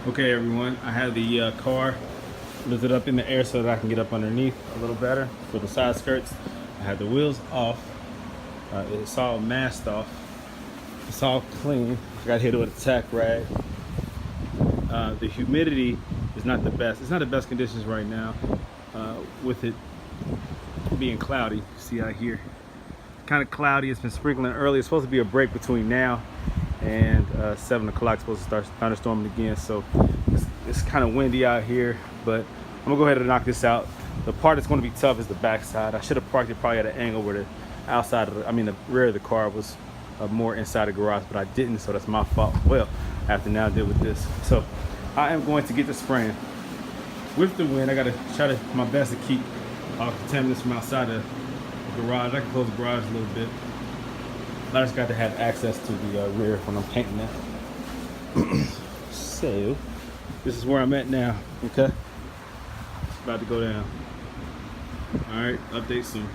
Okay, everyone, I have the car lifted up in the air so that I can get up underneath a little better for the side skirts. I had the wheels off. It's all masked off. It's all clean. I got hit with a tack rag. The humidity is not the best. It's not the best conditions right now with it being cloudy. See out here, kind of cloudy. It's been sprinkling early. It's supposed to be a break between now and 7 o'clock. Supposed to start thunderstorming again, so it's kind of windy out here, but I'm gonna go ahead and knock this out. The part that's going to be tough is the back side. I should have parked it probably at an angle where the outside of the rear of the car was more inside the garage, but I didn't, so that's my fault. Well, I have to now deal with this. So I am going to get the spraying with the wind. I gotta try my best to keep all contaminants from outside the garage. I can close the garage a little bit. I just got to have access to the rear when I'm painting that. So this is where I'm at now. Okay, it's about to go down. All right, update soon.